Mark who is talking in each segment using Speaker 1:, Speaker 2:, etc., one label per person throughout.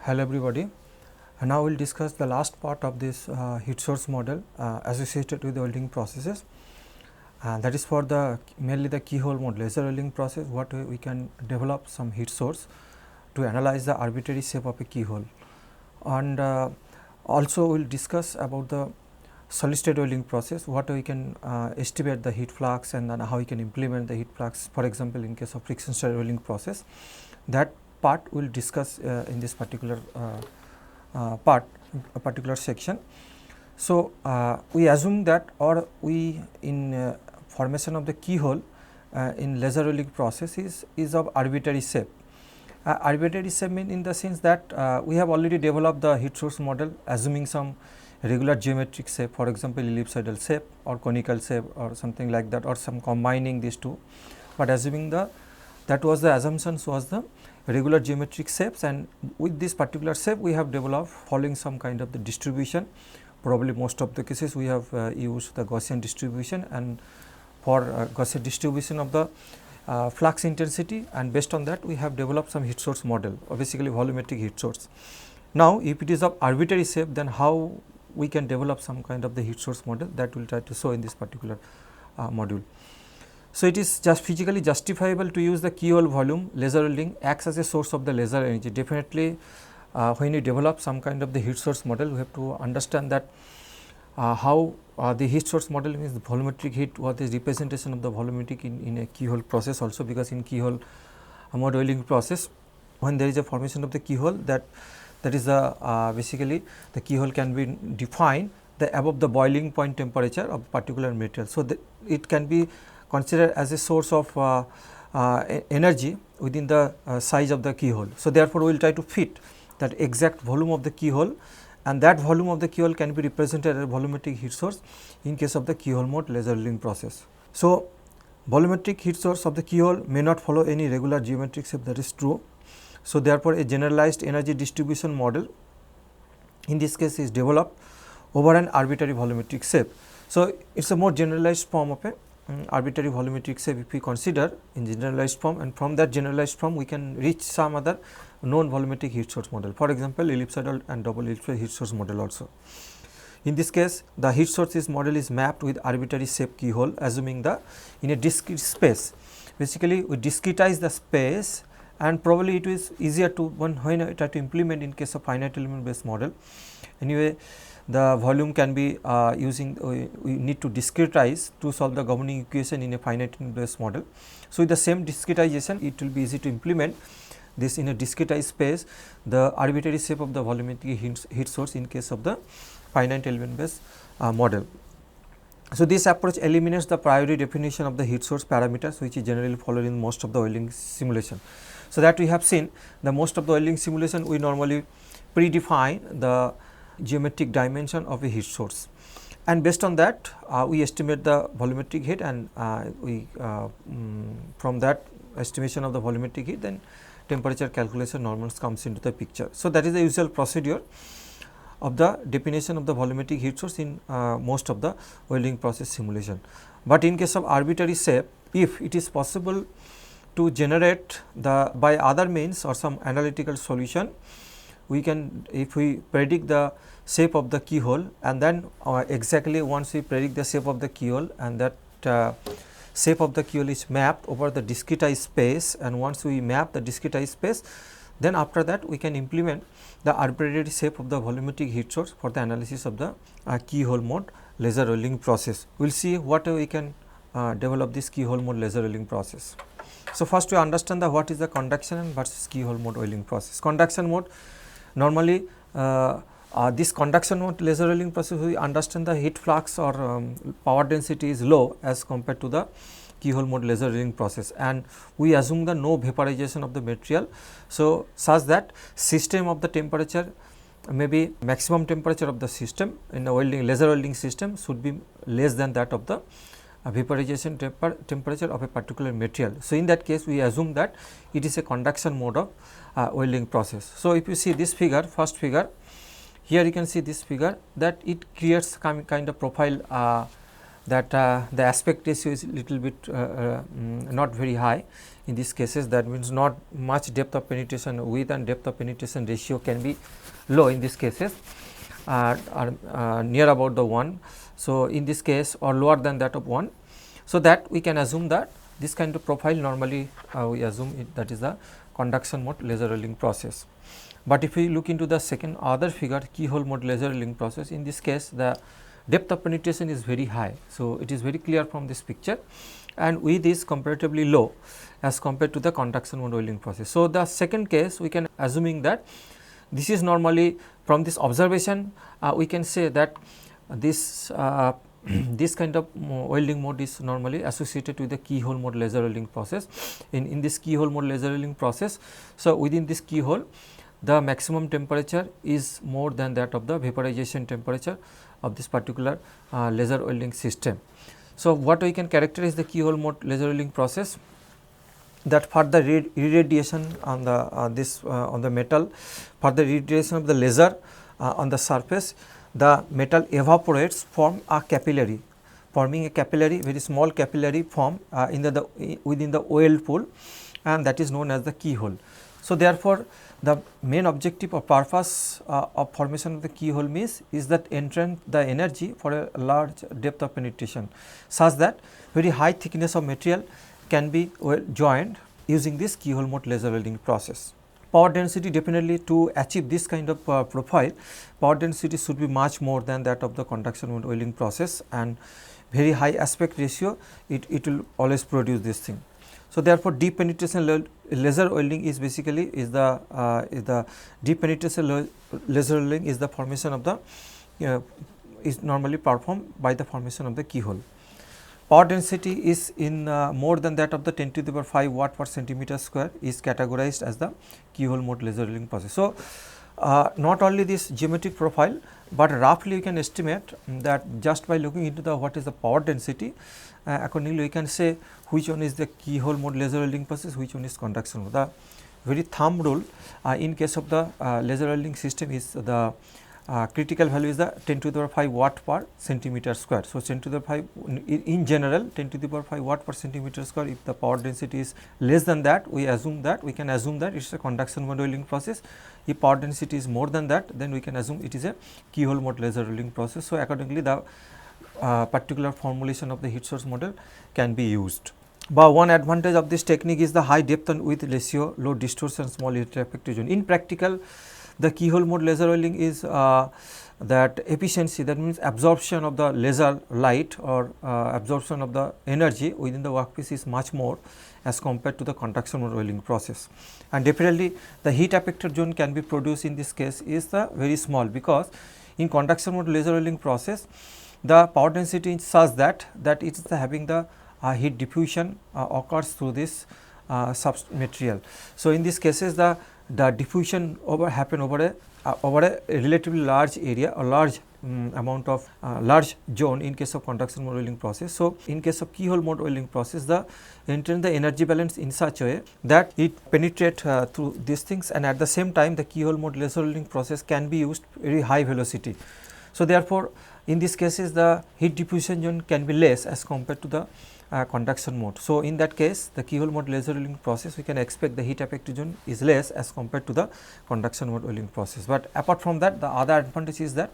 Speaker 1: Hello everybody. Now we will discuss the last part of this heat source model associated with the welding processes, that is for the mainly the keyhole mode laser welding process. What we can develop some heat source to analyze the arbitrary shape of a keyhole, and also we will discuss about the solid state welding process, what we can estimate the heat flux and then how we can implement the heat flux, for example in case of friction stir welding process. That part we will discuss in this particular part, a particular section. So, we assume that, or we in formation of the keyhole in laser welding process is of arbitrary shape. Arbitrary shape mean in the sense that we have already developed the heat source model assuming some regular geometric shape, for example ellipsoidal shape or conical shape or something like that, or some combining these two, but assuming that was the assumptions was the regular geometric shapes, and with this particular shape we have developed following some kind of the distribution. Probably most of the cases we have used the Gaussian distribution, and for Gaussian distribution of the flux intensity, and based on that we have developed some heat source model, or basically volumetric heat source. Now, if it is of arbitrary shape, then how we can develop some kind of the heat source model, that we will try to show in this particular module. So, it is just physically justifiable to use the keyhole volume laser welding acts as a source of the laser energy. Definitely when you develop some kind of the heat source model, we have to understand that how the heat source model means the volumetric heat, what is representation of the volumetric in a keyhole process also, because in keyhole mode welding process, when there is a formation of the keyhole, that is the basically the keyhole can be defined the above the boiling point temperature of particular material. So, it can be considered as a source of energy within the size of the keyhole. So, therefore, we will try to fit that exact volume of the keyhole, and that volume of the keyhole can be represented as a volumetric heat source in case of the keyhole mode laser welding process. So, volumetric heat source of the keyhole may not follow any regular geometric shape, that is true. So, therefore, a generalized energy distribution model in this case is developed over an arbitrary volumetric shape. So, it is a more generalized form of a arbitrary volumetric shape if we consider in generalized form, and from that generalized form we can reach some other known volumetric heat source model, for example ellipsoidal and double ellipsoidal heat source model also. In this case, the heat source model is mapped with arbitrary shape keyhole, assuming the in a discrete space. Basically, we discretize the space, and probably it is easier to when I try to implement in case of finite element based model. Anyway, the volume can be using we need to discretize to solve the governing equation in a finite element based model. So, with the same discretization, it will be easy to implement this in a discretized space, the arbitrary shape of the volumetric heat source in case of the finite element based model. So, this approach eliminates the priori definition of the heat source parameters, which is generally followed in most of the welding simulation. So, that we have seen the most of the welding simulation we normally predefine the geometric dimension of a heat source, and based on that we estimate the volumetric heat, and we from that estimation of the volumetric heat, then temperature calculation normals comes into the picture. So, that is the usual procedure of the definition of the volumetric heat source in most of the welding process simulation. But in case of arbitrary shape, if it is possible to generate the by other means or some analytical solution, we can, if we predict the shape of the keyhole, and then exactly once we predict the shape of the keyhole, and that shape of the keyhole is mapped over the discretized space, and once we map the discretized space, then after that we can implement the arbitrary shape of the volumetric heat source for the analysis of the keyhole mode laser welding process. We will see what we can develop this keyhole mode laser welding process. So, first we understand the what is the conduction and versus keyhole mode welding process. Conduction mode, normally this conduction mode laser welding process, we understand the heat flux or power density is low as compared to the keyhole mode laser welding process, and we assume the no vaporization of the material. So, such that system of the temperature, maybe maximum temperature of the system in the welding laser welding system should be less than that of the vaporization temperature of a particular material. So, in that case we assume that it is a conduction mode of welding process. So, if you see this figure, first figure, here you can see this figure, that it creates kind of profile that the aspect ratio is little bit not very high in these cases, that means not much depth of penetration, width and depth of penetration ratio can be low in these cases, near about the 1. So, in this case or lower than that of 1. So, that we can assume that this kind of profile normally we assume that is the conduction mode laser rolling process. But if we look into the second other figure, keyhole mode laser rolling process, in this case the depth of penetration is very high. So, it is very clear from this picture, and width is comparatively low as compared to the conduction mode rolling process. So, the second case we can assuming that this is normally from this observation we can say that this this kind of welding mode is normally associated with the keyhole mode laser rolling process. In this keyhole mode laser rolling process, so within this keyhole the maximum temperature is more than that of the vaporization temperature of this particular laser welding system. So, what we can characterize the keyhole mode laser welding process, that for the irradiation on the on the metal, for the irradiation of the laser on the surface, the metal evaporates, form a capillary, forming a capillary, very small capillary form in the within the weld pool, and that is known as the keyhole. So, therefore, the main objective or purpose of formation of the keyhole means is that entrant the energy for a large depth of penetration, such that very high thickness of material can be joined using this keyhole mode laser welding process. Power density, definitely to achieve this kind of profile, power density should be much more than that of the conduction mode welding process, and very high aspect ratio it will always produce this thing. So, therefore, deep penetration laser welding is basically the deep penetration laser welding is the formation of the is normally performed by the formation of the keyhole. Power density is in more than that of the 10 to the power 5 watt per centimeter square is categorized as the keyhole mode laser welding process. So, not only this geometric profile, but roughly you can estimate that just by looking into the what is the power density, accordingly we can say which one is the keyhole mode laser welding process, which one is conduction mode. The very thumb rule in case of the laser welding system is the critical value is the 10 to the power 5 watt per centimeter square. So, 10 to the power 5 in general 10 to the power 5 watt per centimeter square, if the power density is less than that, we can assume that it is a conduction mode welding process. If power density is more than that, then we can assume it is a keyhole mode laser welding process. So, accordingly the particular formulation of the heat source model can be used. But one advantage of this technique is the high depth and width ratio, low distortion, small heat effective zone. In practical, the keyhole mode laser welding is that efficiency, that means absorption of the laser light or absorption of the energy within the workpiece is much more as compared to the conduction mode welding process. And definitely the heat affected zone can be produced in this case is the very small, because in conduction mode laser welding process the power density is such that it is having the heat diffusion occurs through this material. So, in these cases the diffusion happen over a relatively large area or large amount of large zone in case of conduction mode welding process. So, in case of keyhole mode welding process, the maintain the energy balance in such a way that it penetrate through these things, and at the same time the keyhole mode laser welding process can be used very high velocity. So, therefore, in these cases the heat diffusion zone can be less as compared to the conduction mode. So, in that case the keyhole mode laser welding process we can expect the heat effective zone is less as compared to the conduction mode welding process. But apart from that, the other advantage is that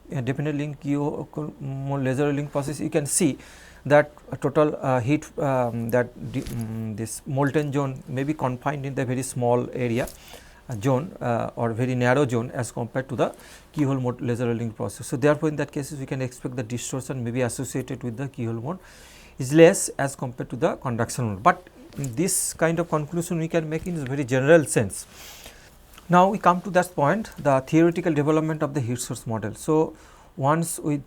Speaker 1: definitely in keyhole mode laser welding process you can see that total heat this molten zone may be confined in the very small area zone or very narrow zone as compared to the keyhole mode laser welding process. So, therefore, in that cases we can expect the distortion may be associated with the keyhole mode is less as compared to the conduction mode, but this kind of conclusion we can make in a very general sense. Now, we come to that point, the theoretical development of the heat source model. So, once we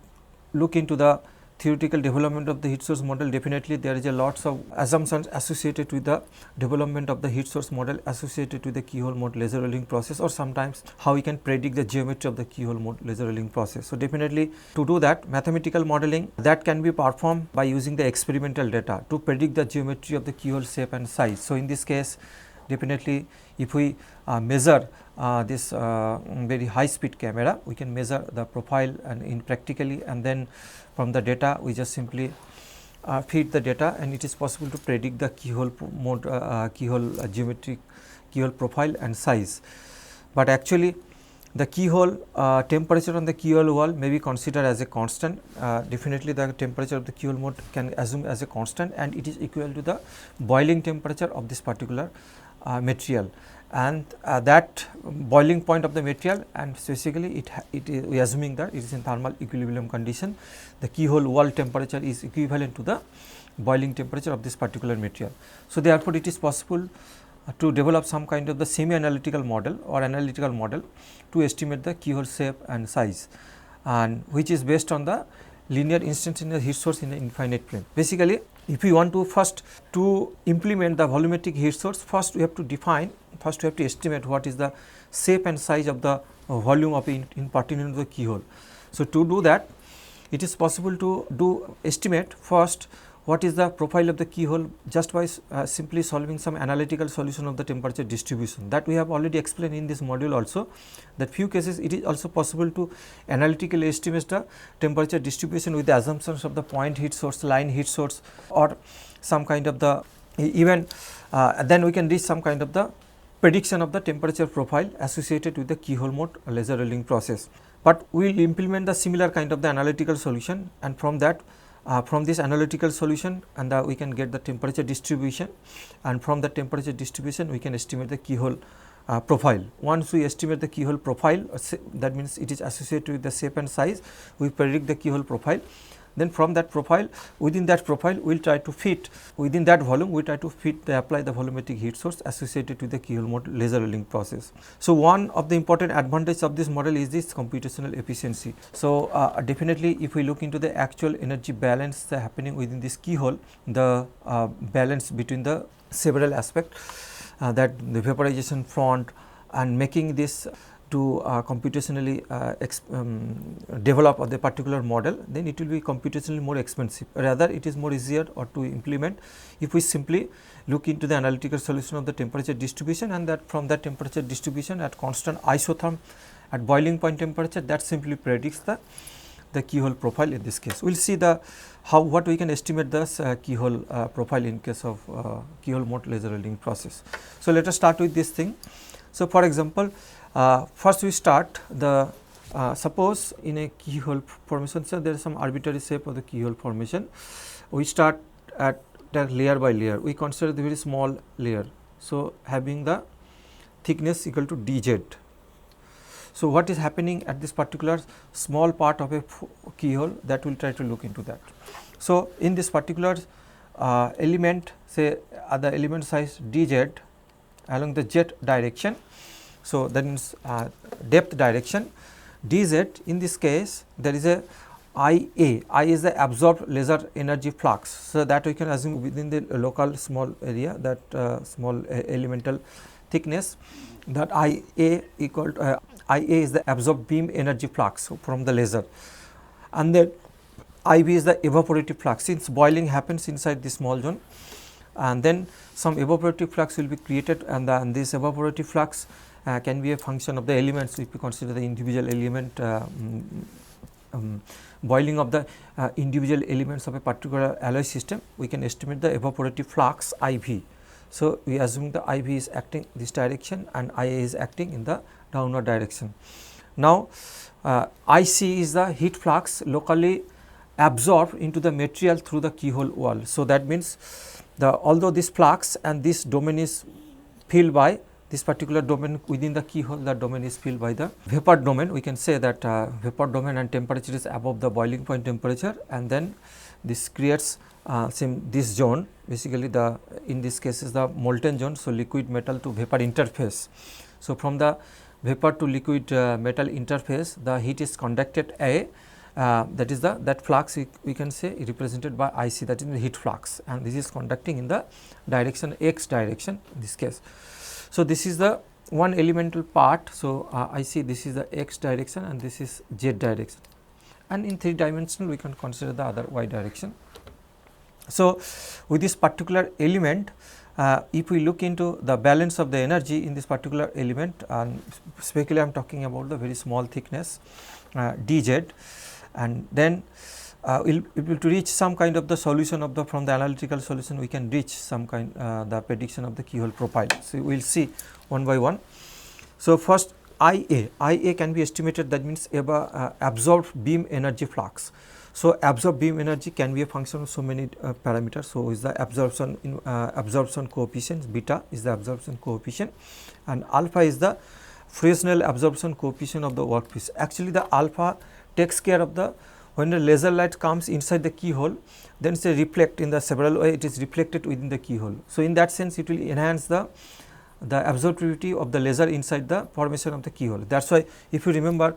Speaker 1: look into the theoretical development of the heat source model, definitely there is a lots of assumptions associated with the development of the heat source model associated with the keyhole mode laser welding process, or sometimes how we can predict the geometry of the keyhole mode laser welding process. So, definitely to do that, mathematical modeling that can be performed by using the experimental data to predict the geometry of the keyhole shape and size. So, in this case definitely if we measure this very high speed camera, we can measure the profile and in practically, and then from the data we just simply feed the data, and it is possible to predict the keyhole mode, keyhole geometric, keyhole profile and size. But actually the keyhole temperature on the keyhole wall may be considered as a constant. Definitely the temperature of the keyhole mode can assume as a constant, and it is equal to the boiling temperature of this particular material, and that boiling point of the material, and basically we are assuming that it is in thermal equilibrium condition. The keyhole wall temperature is equivalent to the boiling temperature of this particular material. So, therefore, it is possible to develop some kind of the semi analytical model or analytical model to estimate the keyhole shape and size, and which is based on the linear instantaneous heat source in the infinite plane. Basically, if we want to first to implement the volumetric heat source, first we have to estimate what is the shape and size of the volume of in pertinent to the keyhole. So, to do that, it is possible to estimate first what is the profile of the keyhole just by simply solving some analytical solution of the temperature distribution. That we have already explained in this module also, that few cases it is also possible to analytically estimate the temperature distribution with the assumptions of the point heat source, line heat source, or some kind of the even then we can reach some kind of the prediction of the temperature profile associated with the keyhole mode laser rolling process. But we will implement the similar kind of the analytical solution, and from that from this analytical solution, and we can get the temperature distribution, and from the temperature distribution we can estimate the keyhole profile. Once we estimate the keyhole profile, that means it is associated with the shape and size, we predict the keyhole profile. Then from that profile, within that profile we will try to fit, within that volume we try to fit apply the volumetric heat source associated with the keyhole mode laser rolling process. So, one of the important advantage of this model is this computational efficiency. So, definitely if we look into the actual energy balance happening within this keyhole, the balance between the several aspects, that the vaporization front, and making this to computationally develop the particular model, then it will be computationally more expensive. Rather, it is more easier or to implement if we simply look into the analytical solution of the temperature distribution, and that from that temperature distribution at constant isotherm at boiling point temperature, that simply predicts the keyhole profile in this case. We will see the what we can estimate the keyhole profile in case of keyhole mode laser rolling process. So, let us start with this thing. So, for example, first we start the suppose in a keyhole formation. So, there is some arbitrary shape of the keyhole formation. We start at layer by layer, we consider the very small layer. So, having the thickness equal to dz. So, what is happening at this particular small part of a keyhole, that we will try to look into that. So, in this particular element, say the element size dz along the z direction. So, that means depth direction dz. In this case, there is a IA. I is the absorbed laser energy flux. So, that we can assume within the local small area, that small elemental thickness, that IA equal to IA is the absorbed beam energy flux from the laser, and then IB is the evaporative flux, since boiling happens inside this small zone, and then some evaporative flux will be created, and this evaporative flux can be a function of the elements. If we consider the individual element boiling of the individual elements of a particular alloy system, we can estimate the evaporative flux IV. So, we assume the IV is acting this direction and IA is acting in the downward direction. Now, IC is the heat flux locally absorbed into the material through the keyhole wall. So, that means although this flux and this domain is filled by this particular domain within the keyhole, the domain is filled by the vapor domain. We can say that vapor domain and temperature is above the boiling point temperature, and then this creates this zone, basically in this case is the molten zone. So, liquid metal to vapor interface. So, from the vapor to liquid metal interface, the heat is conducted that is that flux we can say represented by IC, that is the heat flux, and this is conducting in the direction x direction in this case. So, this is the one elemental part. So, I see this is the x direction and this is z direction, and in 3 dimensional we can consider the other y direction. So, with this particular element, if we look into the balance of the energy in this particular element, and specifically I am talking about the very small thickness dz, and then to reach some kind of the solution of the from the analytical solution, we can reach some kind the prediction of the keyhole profile. So, we will see one by one. So, first IA can be estimated, that means absorbed beam energy flux. So, absorbed beam energy can be a function of so many parameters. So, is the absorption coefficient, beta is the absorption coefficient, and alpha is the Fresnel absorption coefficient of the workpiece. Actually, the alpha takes care of the when the laser light comes inside the keyhole, then it is reflect in the several way, it is reflected within the keyhole. So, in that sense it will enhance the absorptivity of the laser inside the formation of the keyhole. That is why if you remember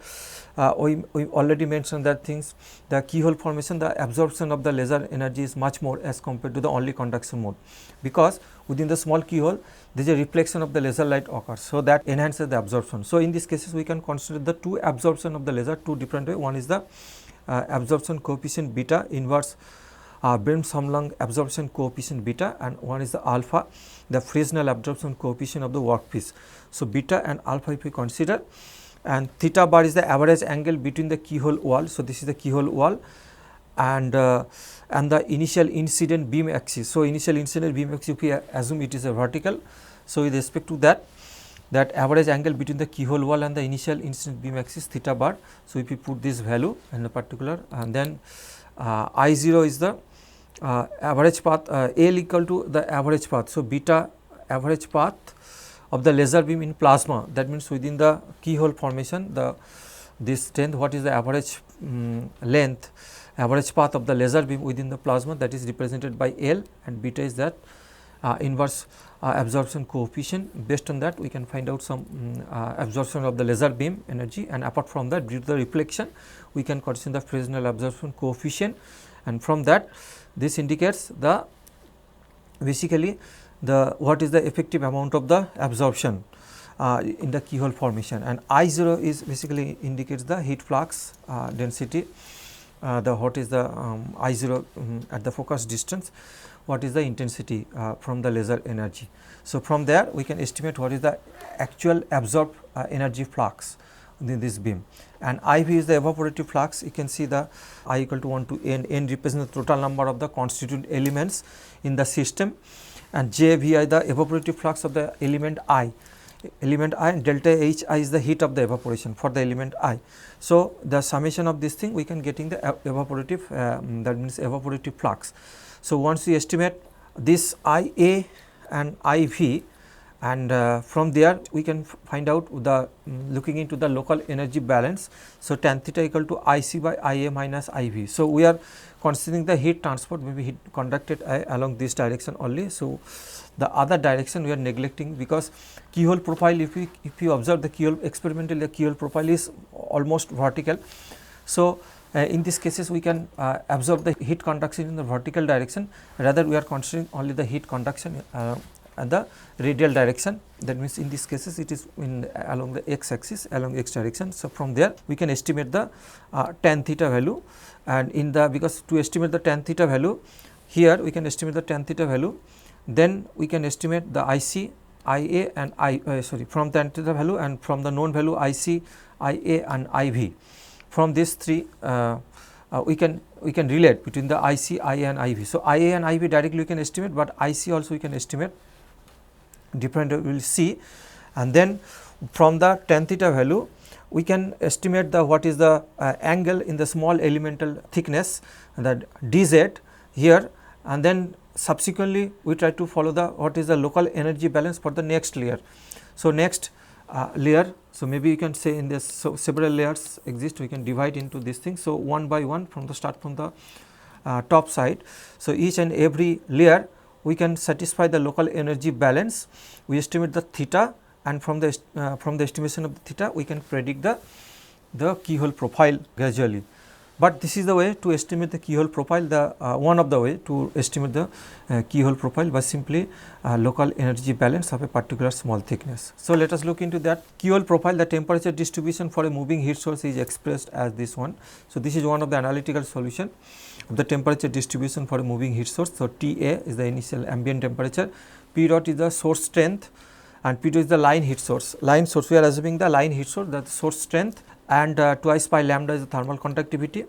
Speaker 1: we already mentioned that things, the keyhole formation, the absorption of the laser energy is much more as compared to the only conduction mode, because within the small keyhole there is a reflection of the laser light occurs. So, that enhances the absorption. So, in these cases we can consider the two absorption of the laser two different way. One is the absorption coefficient beta, inverse Bremshamlang absorption coefficient beta, and one is the alpha, the Fresnel absorption coefficient of the workpiece. So, beta and alpha if we consider, and theta bar is the average angle between the keyhole wall. So, this is the keyhole wall and the initial incident beam axis. So, initial incident beam axis, if we assume it is a vertical. So, with respect to that average angle between the keyhole wall and the initial incident beam axis theta bar. So, if we put this value in a particular, and then I0 is the average path, L equal to the average path. So, beta average path of the laser beam in plasma, that means within the keyhole formation this strength, what is the average length, average path of the laser beam within the plasma, that is represented by L, and beta is that inverse absorption coefficient. Based on that we can find out some absorption of the laser beam energy, and apart from that due to the reflection we can consider the Fresnel absorption coefficient, and from that this indicates the basically the what is the effective amount of the absorption in the keyhole formation, and I0 is basically indicates the heat flux density, the what is the I0 at the focus distance, what is the intensity from the laser energy. So, from there we can estimate what is the actual absorbed energy flux in this beam, and IV is the evaporative flux. You can see the I equal to 1 to n represents the total number of the constituent elements in the system, and JVI the evaporative flux of the element I, and delta HI is the heat of the evaporation for the element I. So, the summation of this thing we can getting the evaporative that means evaporative flux. So, once we estimate this IA and IV, and from there we can find out the looking into the local energy balance. So, tan theta equal to IC by IA minus IV. So, we are considering the heat transport, maybe heat conducted along this direction only. So, the other direction we are neglecting, because keyhole profile, if you observe the keyhole experimentally, the keyhole profile is almost vertical. So, in these cases we can absorb the heat conduction in the vertical direction, rather we are considering only the heat conduction and the radial direction. That means, in these cases it is in along the x axis, along x direction. So, from there we can estimate the tan theta value, and in the because to estimate the tan theta value, here we can estimate the tan theta value, then we can estimate the IC, IA and from tan theta value, and from the known value IC, IA and IV. From these three we can relate between the IC, IA and IV. So, IA and IV directly we can estimate, but IC also we can estimate, different we will see, and then from the tan theta value we can estimate the what is the angle in the small elemental thickness, that dz here, and then subsequently we try to follow the what is the local energy balance for the next layer. So, next layer, so maybe you can say in this, so several layers exist, we can divide into this thing. So, one by one from the start from the top side. So, each and every layer we can satisfy the local energy balance, we estimate the theta, and from the estimation of the theta we can predict the keyhole profile gradually. But this is the way to estimate the keyhole profile, the one of the way to estimate the keyhole profile by simply local energy balance of a particular small thickness. So, let us look into that keyhole profile. The temperature distribution for a moving heat source is expressed as this one. So, this is one of the analytical solution of the temperature distribution for a moving heat source. So, Ta is the initial ambient temperature, P dot is the source strength, and P dot is the line heat source. Line source, we are assuming the line heat source, the source strength, and twice pi lambda is the thermal conductivity,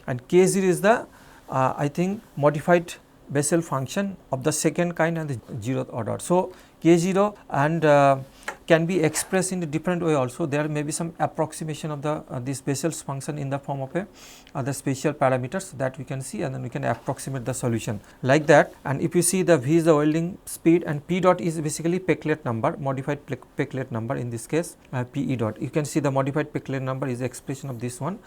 Speaker 1: and K0 is the I think modified Bessel function of the second kind and the 0th order. So, K0 and can be expressed in a different way also. There may be some approximation of the this Bessel's function in the form of a other spatial parameters that we can see, and then we can approximate the solution like that. And if you see, the V is the welding speed and P dot is basically Peclet number, modified Peclet number, in this case PE dot. You can see the modified Peclet number is the expression of this one,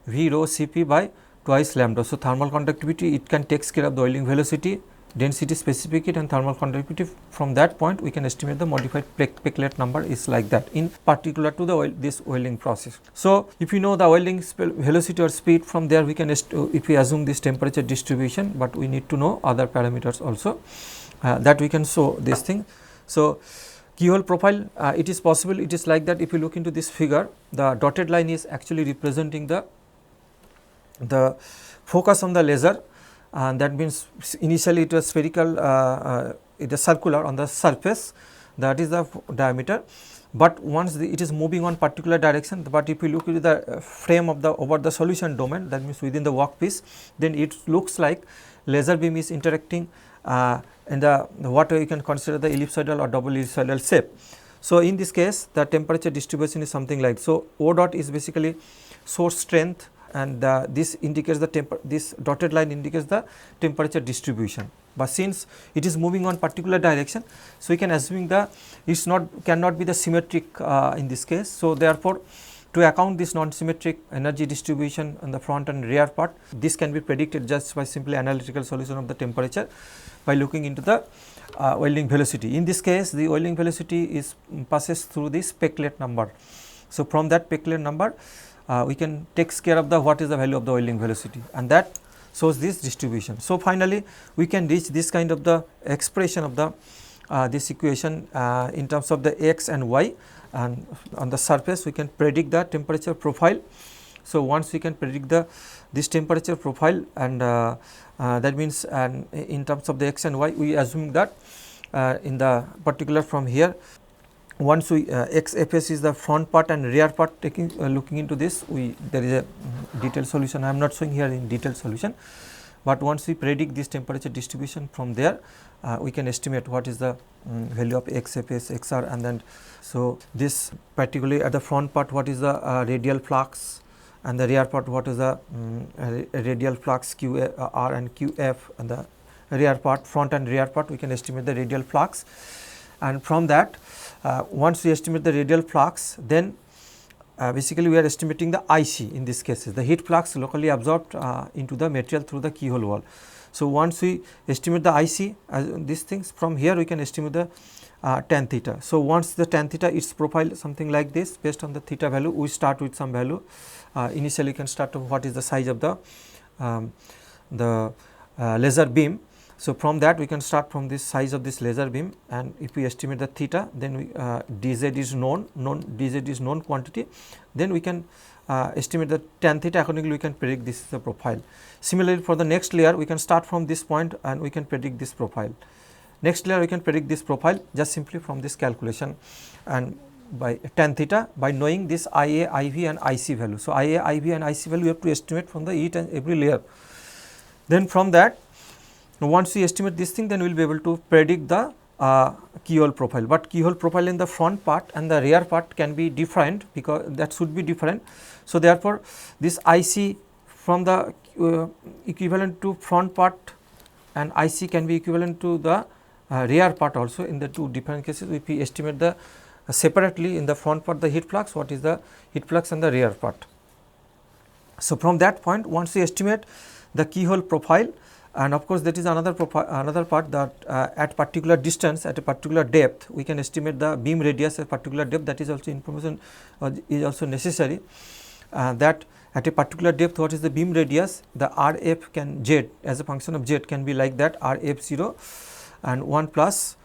Speaker 1: V rho Cp by twice lambda. So, thermal conductivity, it can take care of the welding velocity, density, specific heat and thermal conductivity. From that point we can estimate the modified Peclet number is like that in particular to the this welding process. So, if you know the welding velocity or speed, from there we can if we assume this temperature distribution, but we need to know other parameters also that we can show this thing. So, keyhole profile, it is possible, it is like that. If you look into this figure, the dotted line is actually representing the focus on the laser, and that means initially it was spherical, it is circular on the surface, that is the diameter, but once it is moving on particular direction. But if you look into the frame of the over the solution domain, that means within the workpiece, then it looks like laser beam is interacting in the what you can consider the ellipsoidal or double ellipsoidal shape. So, in this case the temperature distribution is something like, so O dot is basically source strength, and this indicates the this dotted line indicates the temperature distribution. But since it is moving on particular direction, so we can assume the it's not cannot be the symmetric in this case. So, therefore, to account this non-symmetric energy distribution on the front and rear part, this can be predicted just by simply analytical solution of the temperature by looking into the welding velocity. In this case, the welding velocity is passes through this Peclet number. So, from that Peclet number we can take care of the what is the value of the welding velocity, and that shows this distribution. So, finally, we can reach this kind of the expression of the this equation in terms of the x and y, and on the surface we can predict the temperature profile. So, once we can predict this temperature profile, and that means in terms of the x and y, we assume that in the particular from here, once we XFS is the front part and rear part, taking looking into this, there is a detailed solution. I am not showing here in detailed solution, but once we predict this temperature distribution, from there we can estimate what is the value of XFS, XR, and then so this particularly at the front part what is the radial flux, and the rear part what is the radial flux QR and QF, and the rear part, front and rear part, we can estimate the radial flux. And from that, once we estimate the radial flux, then basically we are estimating the IC, in this case the heat flux locally absorbed into the material through the keyhole wall. So, once we estimate the IC these things, from here we can estimate the tan theta. So, once the tan theta its profile something like this, based on the theta value we start with some value. Initially you can start with what is the size of the laser beam. So, from that we can start from this size of this laser beam, and if we estimate the theta, then we dz is known dz is known quantity, then we can estimate the tan theta, accordingly we can predict this is the profile. Similarly, for the next layer we can start from this point and we can predict this profile. Next layer we can predict this profile just simply from this calculation, and by tan theta, by knowing this IA, IV and IC value. So, IA, IV and IC value we have to estimate from the each and every layer. Then from that, once we estimate this thing, then we will be able to predict the keyhole profile, but keyhole profile in the front part and the rear part can be different, because that should be different. So, therefore, this IC from the equivalent to front part, and IC can be equivalent to the rear part also. In the two different cases, if we estimate the separately in the front part the heat flux, what is the heat flux, and the rear part. So, from that point, once we estimate the keyhole profile, and of course, that is another part that at particular distance, at a particular depth, we can estimate the beam radius at particular depth. That is also information is also necessary, that at a particular depth what is the beam radius, the RF can Z as a function of Z can be like that, RF0 and 1 plus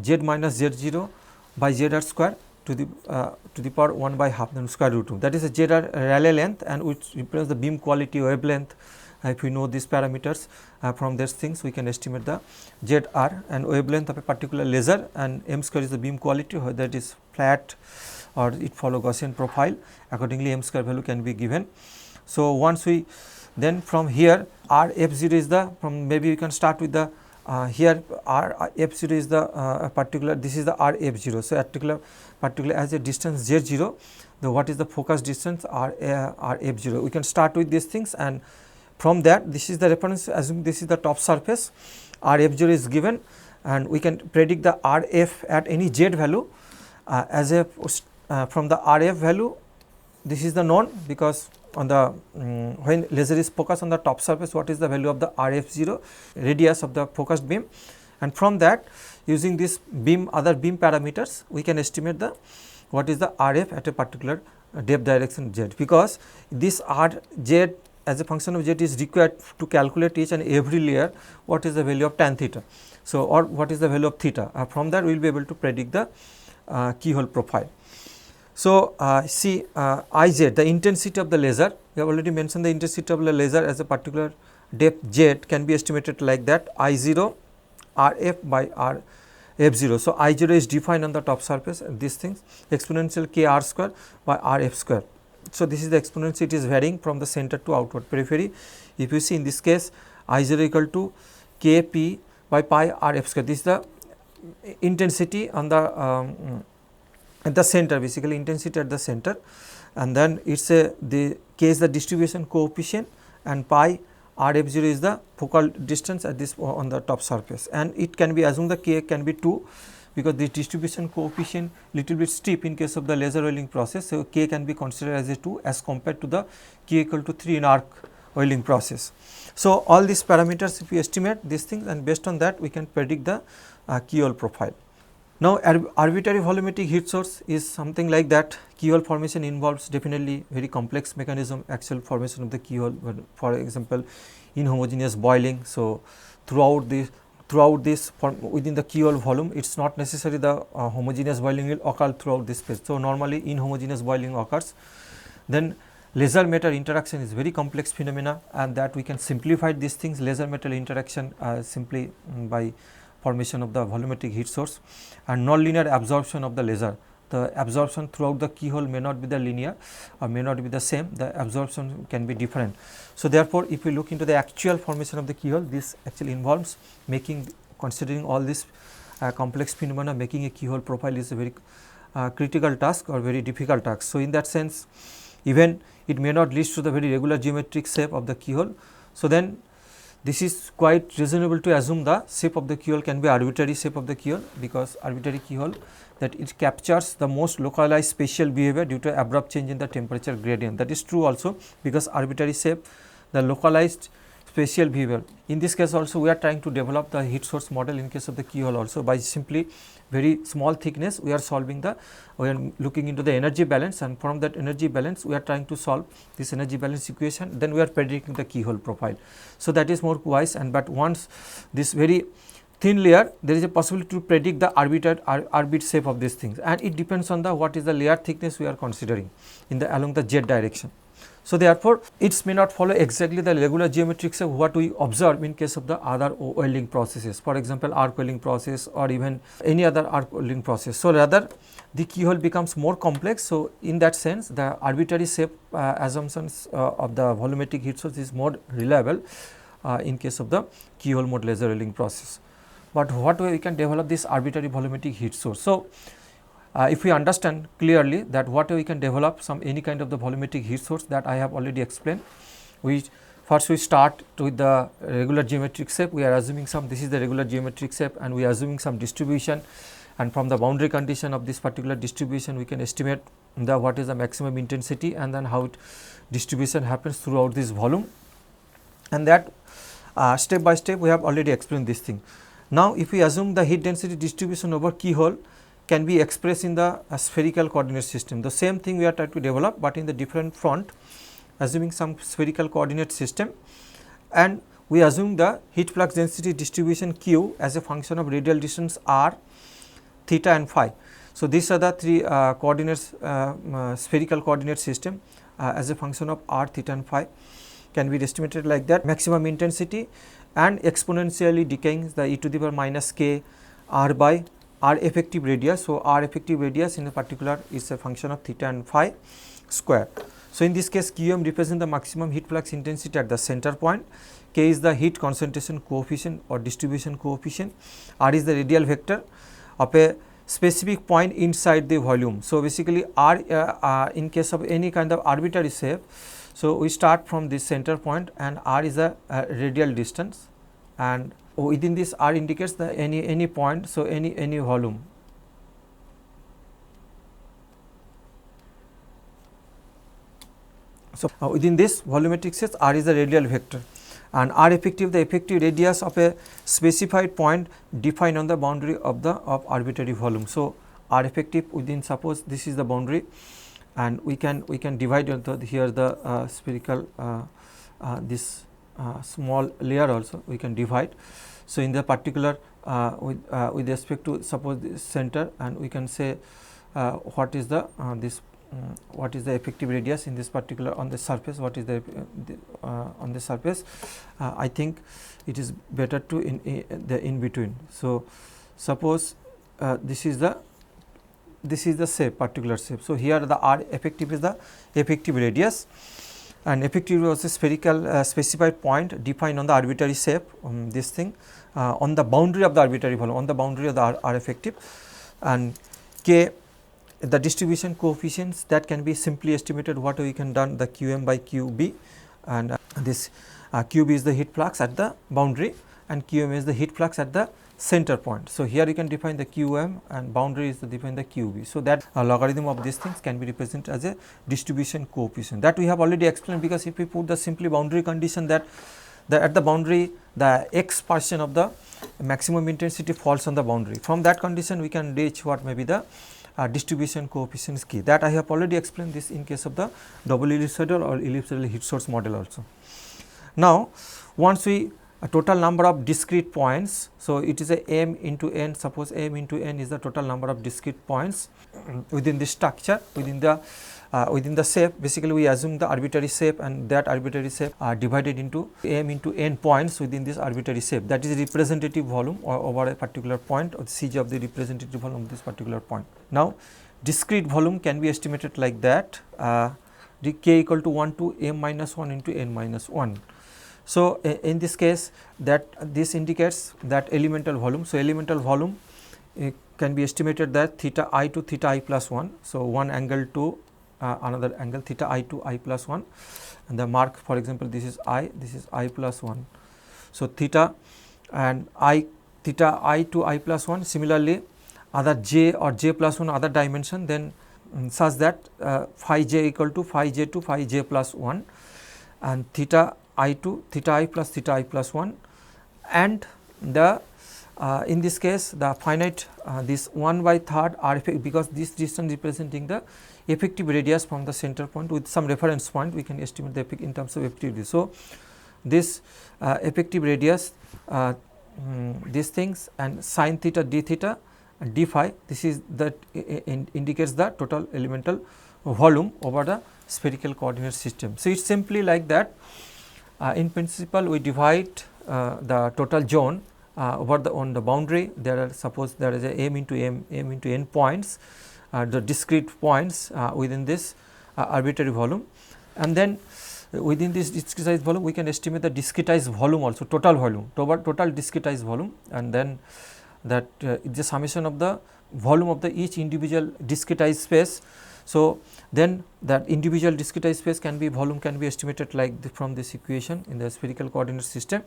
Speaker 1: Z minus Z0 by ZR square to the power 1 by half, then square root 2. That is a ZR Rayleigh length, and which represents the beam quality, wavelength. If we know these parameters from these things, we can estimate the ZR and wavelength of a particular laser, and m square is the beam quality, whether it is flat or it follow Gaussian profile. Accordingly, m square value can be given. So, once we Then from here R f0 is the, from maybe we can start with the here R f0 is the particular, this is the R f0. So, particular as a distance z0, the what is the focus distance R f0. We can start with these things, and from that this is the reference, assume this is the top surface, R f0 is given, and we can predict the R f at any z value as a from the R f value. This is the known, because on the when laser is focused on the top surface, what is the value of the R f0, radius of the focused beam, and from that using this beam, other beam parameters, we can estimate the what is the R f at a particular depth direction z, because this R z as a function of z is required to calculate each and every layer what is the value of tan theta. So, or what is the value of theta, from that we will be able to predict the keyhole profile. So, see Iz, the intensity of the laser, we have already mentioned the intensity of the laser as a particular depth z can be estimated like that, I0 Rf by R f0. So, I0 is defined on the top surface, and these things exponential k r square by R f square. So, this is the exponential, it is varying from the center to outward periphery. If you see in this case I0 equal to k p by pi R f square, this is the intensity on the at the center, basically intensity at the center, and then it is the k is the distribution coefficient, and pi R f 0 is the focal distance at this on the top surface, and it can be assumed the k can be 2, because the distribution coefficient little bit steep in case of the laser welding process. So, k can be considered as a 2 as compared to the k equal to 3 in arc welding process. So, all these parameters if we estimate these things, and based on that we can predict the keyhole profile. Now, arbitrary volumetric heat source is something like that. Keyhole formation involves definitely very complex mechanism, actual formation of the keyhole, for example inhomogeneous boiling. So, throughout this within the keyhole volume, it is not necessary the homogeneous boiling will occur throughout this space. So, normally inhomogeneous boiling occurs. Then laser metal interaction is very complex phenomena, and that we can simplify these things, laser metal interaction simply by formation of the volumetric heat source, and nonlinear absorption of the laser. The absorption throughout the keyhole may not be the linear or may not be the same, the absorption can be different. So, therefore, if we look into the actual formation of the keyhole, this actually involves making, considering all this complex phenomena, making a keyhole profile is a very critical task or very difficult task. So, in that sense, even it may not lead to the very regular geometric shape of the keyhole. So, then this is quite reasonable to assume the shape of the keyhole can be arbitrary shape of the keyhole, because arbitrary keyhole that it captures the most localized spatial behavior due to abrupt change in the temperature gradient. That is true also, because arbitrary shape, the localized spatial behavior. In this case also we are trying to develop the heat source model in case of the keyhole also, by simply very small thickness we are solving the, we are looking into the energy balance, and from that energy balance we are trying to solve this energy balance equation, then we are predicting the keyhole profile. So, that is more wise, and but once this very thin layer, there is a possibility to predict the arbit shape of these things, and it depends on the what is the layer thickness we are considering in the along the z direction. So, therefore, it may not follow exactly the regular geometric shape what we observe in case of the other welding processes, for example arc welding process or even any other arc welding process. So, rather the keyhole becomes more complex. So, in that sense the arbitrary shape assumptions of the volumetric heat source is more reliable in case of the keyhole mode laser welding process. But what way we can develop this arbitrary volumetric heat source? So, if we understand clearly that what we can develop any kind of the volumetric heat source, that I have already explained. We first we start with the regular geometric shape. We are assuming some, this is the regular geometric shape, and we are assuming some distribution, and from the boundary condition of this particular distribution we can estimate the what is the maximum intensity, and then how distribution happens throughout this volume, and that step by step we have already explained this thing. Now, if we assume the heat density distribution over keyhole can be expressed in the spherical coordinate system, the same thing we are trying to develop, but in the different front, assuming some spherical coordinate system, and we assume the heat flux density distribution q as a function of radial distance r, theta and phi. So, these are the three coordinates, spherical coordinate system as a function of r, theta and phi can be estimated like that. Maximum intensity and exponentially decaying the e to the power minus k r by r effective radius. So, r effective radius in a particular is a function of theta and phi square. So, in this case QM represents the maximum heat flux intensity at the center point, K is the heat concentration coefficient or distribution coefficient, R is the radial vector of a specific point inside the volume. So, basically R in case of any kind of arbitrary shape, so we start from this center point and R is a radial distance, and within this R indicates the any point, so any volume. So, within this volumetric space R is the radial vector, and R effective the effective radius of a specified point defined on the boundary of arbitrary volume. So, R effective within, suppose this is the boundary, and we can divide here the spherical this small layer also we can divide. So, in the particular with respect to suppose this center, and we can say what is the what is the effective radius in this particular on the surface, what is the on the surface. I think it is better to in between. So, suppose this is the shape, particular shape. So, here the R effective is the effective radius, and effective was a spherical specified point defined on the arbitrary shape, this thing on the boundary of the arbitrary volume, on the boundary of the R effective, and K the distribution coefficients that can be simply estimated what we can done the QM by QB, and this QB is the heat flux at the boundary and QM is the heat flux at the center point. So, here you can define the QM and boundary is to define the QB. So, that logarithm of these things can be represented as a distribution coefficient, that we have already explained, because if we put the simply boundary condition that at the boundary the x portion of the maximum intensity falls on the boundary, from that condition we can reach what may be the distribution coefficients key, that I have already explained this in case of the double ellipsoidal or ellipsoidal heat source model also. Now, once we total number of discrete points, so it is a m into n, suppose m into n is the total number of discrete points within the structure, within the shape. Basically we assume the arbitrary shape, and that arbitrary shape are divided into m into n points within this arbitrary shape, that is representative volume or over a particular point, or CG of the representative volume of this particular point. Now, discrete volume can be estimated like that, K equal to 1 to m minus 1 into n minus 1. So, in this case that this indicates that elemental volume. So, elemental volume can be estimated that theta I to theta I plus 1. So, one angle to another angle theta I to I plus 1, and the mark, for example, this is I plus 1. So, theta and theta I to I plus 1, similarly other j or j plus 1 other dimension, then such that phi j equal to phi j to phi j plus 1, and theta I to theta I plus 1, and the in this case the finite this 1 by third R effect, because this distance representing the effective radius from the center point with some reference point, we can estimate the effect in terms of effective radius. So, this effective radius these things, and sin theta d theta and d phi, this is that indicates the total elemental volume over the spherical coordinate system. So, it is simply like that. In principle we divide the total zone over on the boundary. There are, suppose there is a m into n points, the discrete points within this arbitrary volume, and then within this discretized volume we can estimate the discretized volume also, total volume, total discretized volume, and then that is the summation of the volume of the each individual discretized space. So, then that individual discretized space can be volume can be estimated like from this equation in the spherical coordinate system.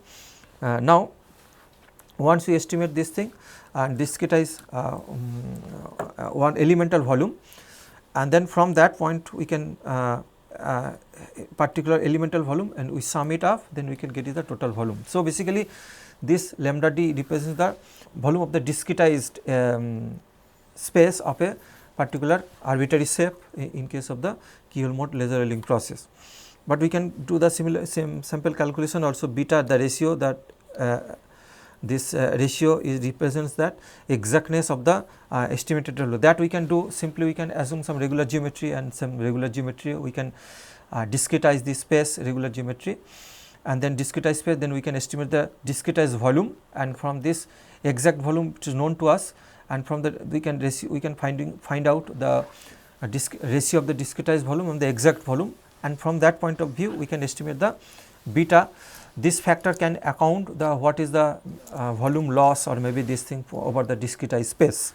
Speaker 1: Now, once we estimate this thing and discretize one elemental volume, and then from that point we can particular elemental volume and we sum it up, then we can get the total volume. So, basically this lambda d represents the volume of the discretized space of a particular arbitrary shape in case of the keyhole mode laser welding process. But we can do the same sample calculation also, beta the ratio that this ratio is represents that exactness of the estimated value, that we can do simply. We can assume some regular geometry, and some regular geometry we can discretize the space regular geometry, and then discretize space, then we can estimate the discretized volume, and from this exact volume which is known to us, and from that we can find out the ratio of the discretized volume and the exact volume, and from that point of view we can estimate the beta. This factor can account the what is the volume loss or maybe this thing over the discretized space.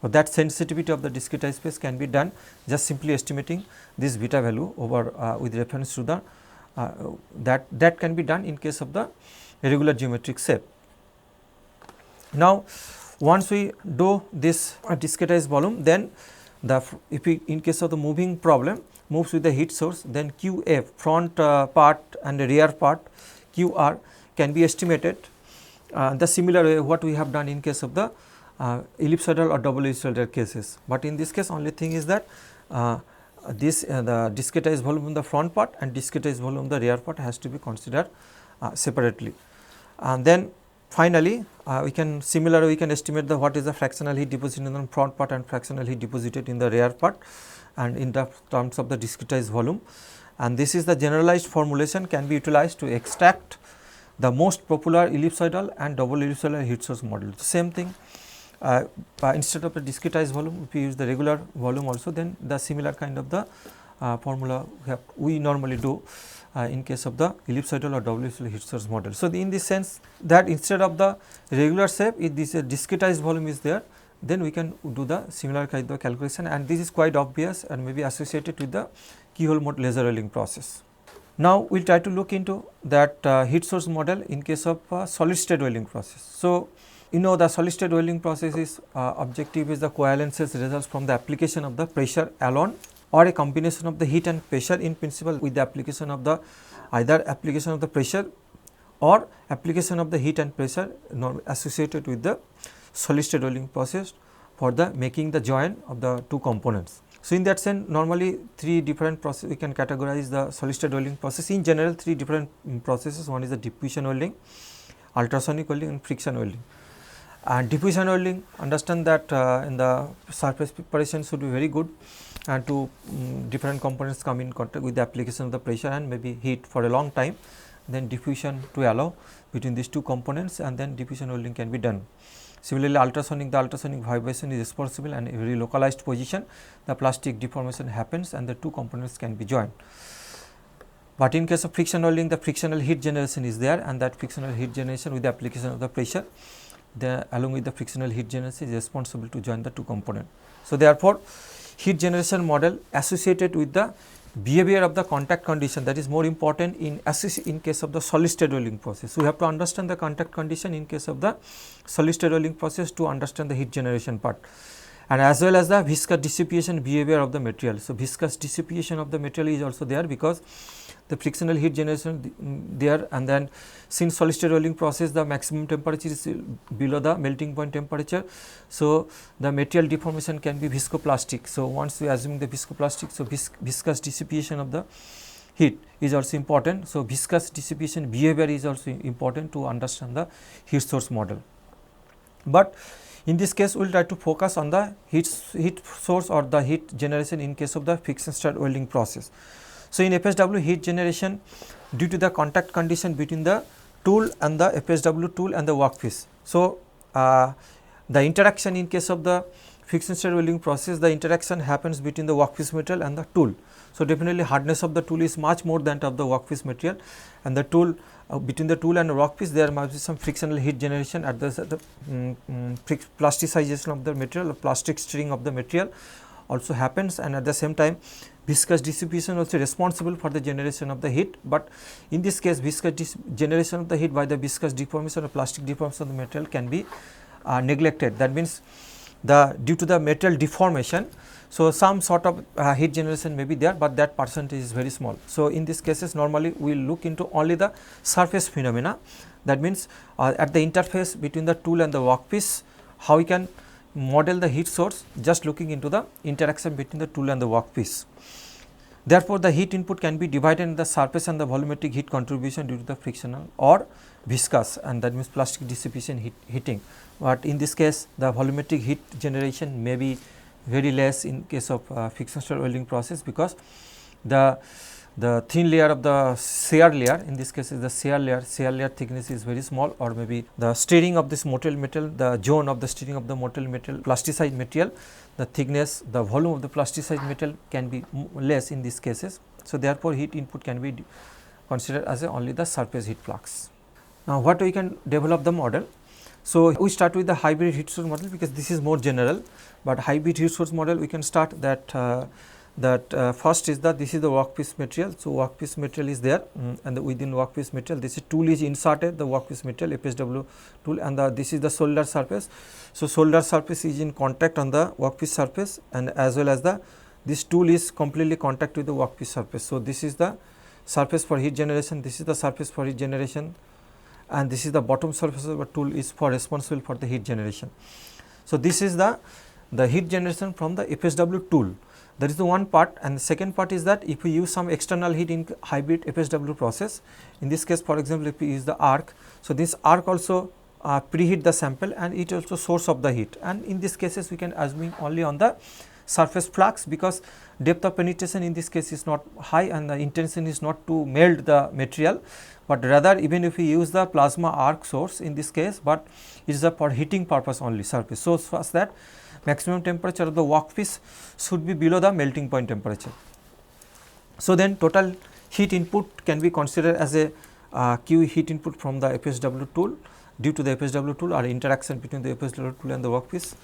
Speaker 1: So, that sensitivity of the discretized space can be done just simply estimating this beta value over with reference to the that can be done in case of the regular geometric shape. Now, once we do this discretized volume, then if we in case of the moving problem moves with the heat source, then QF front part and the rear part QR can be estimated the similar way what we have done in case of the ellipsoidal or double ellipsoidal cases. But in this case only thing is that the discretized volume in the front part and discretized volume in the rear part has to be considered separately. And then finally, we can estimate the what is the fractional heat deposited in the front part and fractional heat deposited in the rear part and in the terms of the discretized volume, and this is the generalized formulation can be utilized to extract the most popular ellipsoidal and double ellipsoidal heat source model. Same thing, instead of the discretized volume if we use the regular volume also, then the similar kind of the formula we normally do in case of the ellipsoidal or double ellipsoidal heat source model. So, in this sense that instead of the regular shape if this discretized volume is there, then we can do the similar kind of calculation, and this is quite obvious and may be associated with the keyhole mode laser welding process. Now, we will try to look into that heat source model in case of solid state welding process. So, you know the solid state welding process is objective is the coalescence results from the application of the pressure alone or a combination of the heat and pressure in principle with the application of the either application of the pressure or application of the heat and pressure associated with the solid state welding process for the making the join of the two components. So, in that sense normally three different processes we can categorize the solid state welding process. In general three different processes, one is the diffusion welding, ultrasonic welding and friction welding. And diffusion welding, understand that in the surface preparation should be very good and two different components come in contact with the application of the pressure and maybe heat for a long time, then diffusion to allow between these two components and then diffusion welding can be done. Similarly, the ultrasonic vibration is responsible and a very localized position the plastic deformation happens and the two components can be joined. But in case of friction welding, the frictional heat generation is there and that frictional heat generation with the application of the pressure along with the frictional heat generation is responsible to join the two components. So, therefore, heat generation model associated with the behavior of the contact condition, that is more important in case of the solid state welding process. So, we have to understand the contact condition in case of the solid state welding process to understand the heat generation part, and as well as the viscous dissipation behavior of the material. So, viscous dissipation of the material is also there because the frictional heat generation there, and then since solid state welding process the maximum temperature is below the melting point temperature. So, the material deformation can be viscoplastic. So, once we assume the viscoplastic, so viscous dissipation of the heat is also important. So, viscous dissipation behavior is also important to understand the heat source model. But in this case we will try to focus on the heat source or the heat generation in case of the friction state welding process. So, in FSW heat generation due to the contact condition between the tool and the FSW tool and the workpiece. So, the interaction in case of the friction state welding process, the interaction happens between the workpiece material and the tool. So, definitely hardness of the tool is much more than that of the workpiece material, and the tool between the tool and the workpiece there must be some frictional heat generation at the plasticization of the material, plastic stirring of the material also happens, and at the same time viscous dissipation also responsible for the generation of the heat. But in this case viscous generation of the heat by the viscous deformation or plastic deformation of the material can be neglected. That means due to the material deformation, so some sort of heat generation may be there, but that percentage is very small. So, in these cases normally we will look into only the surface phenomena, that means at the interface between the tool and the workpiece, how we can model the heat source just looking into the interaction between the tool and the workpiece. Therefore, the heat input can be divided in the surface and the volumetric heat contribution due to the frictional or viscous, and that means plastic dissipation heating. But in this case the volumetric heat generation may be very less in case of friction state welding process, because the thin layer of the shear layer, in this case is the shear layer thickness is very small, or maybe the stirring of this motile metal, the zone of the stirring of the motile metal, plasticized material, the thickness, the volume of the plasticized metal can be less in these cases. So, therefore, heat input can be considered as only the surface heat flux. Now, what we can develop the model? So, we start with the hybrid heat source model because this is more general, but hybrid heat source model we can start that first is that this is the workpiece material. So, workpiece material is there and within workpiece material this tool is inserted, the workpiece material FSW tool, and this is the solder surface. So, solder surface is in contact on the workpiece surface, and as well as this tool is completely contact with the workpiece surface. So, this is the surface for heat generation, this is the surface for heat generation, and this is the bottom surface of the tool is for responsible for the heat generation. So, this is the heat generation from the FSW tool. That is the one part, and the second part is that if we use some external heat in hybrid FSW process, in this case for example, if we use the arc. So, this arc also preheat the sample and it also source of the heat, and in these cases we can assume only on the surface flux because depth of penetration in this case is not high and the intention is not to melt the material, but rather even if we use the plasma arc source in this case, but it is for heating purpose only surface. So, first that maximum temperature of the workpiece should be below the melting point temperature. So, then total heat input can be considered as a Q heat input from the FSW tool due to the FSW tool or interaction between the FSW tool and the workpiece,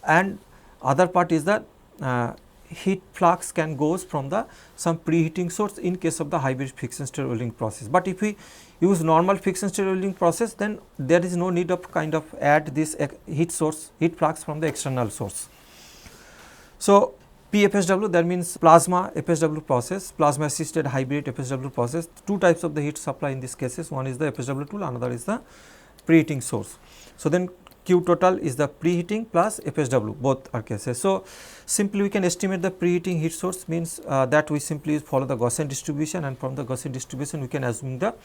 Speaker 1: and other part is that heat flux can goes from the some preheating source in case of the hybrid friction stir welding process. But if we use normal friction stir welding process, then there is no need of kind of add this heat source, heat flux from the external source. So, PFSW, that means plasma FSW process, plasma assisted hybrid FSW process, two types of the heat supply in these cases, one is the FSW tool, another is the preheating source. So, then Q total is the preheating plus FSW, both are cases. So, simply we can estimate the preheating heat source means that we simply follow the Gaussian distribution, and from the Gaussian distribution we can assume the